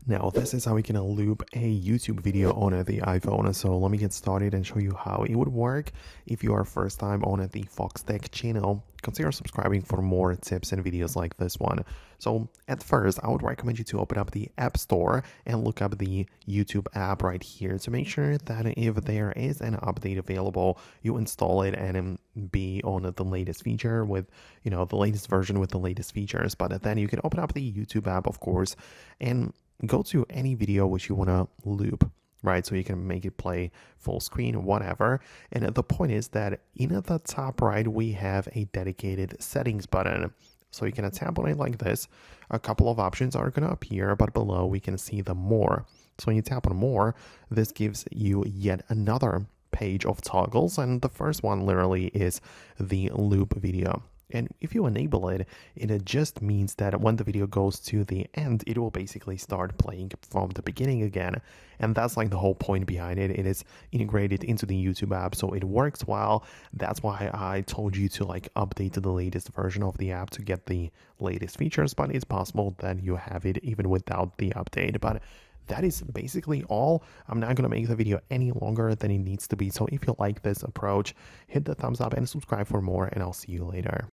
Now, this is how we can loop a YouTube video on the iPhone. So let me get started and show you how it would work. If you are first time on the Foxtecc channel, consider subscribing for more tips and videos like this one. So at first, I would recommend you to open up the App Store and look up the YouTube app right here to make sure that if there is an update available, you install it and be on the latest feature with, the latest version with the latest features. But then you can open up the YouTube app, of course, and go to any video which you want to loop, right? So you can make it play full screen, whatever. And the point is that in the top right, we have a dedicated settings button. So you can tap on it like this. A couple of options are going to appear, but below we can see the more. So when you tap on more, this gives you yet another page of toggles. And the first one literally is the loop video. And if you enable it, it just means that when the video goes to the end, it will basically start playing from the beginning again. And that's like the whole point behind it. It is integrated into the YouTube app, so it works well. That's why I told you to update to the latest version of the app to get the latest features, but it's possible that you have it even without the update. But that is basically all. I'm not going to make the video any longer than it needs to be. So if you like this approach, hit the thumbs up and subscribe for more, and I'll see you later.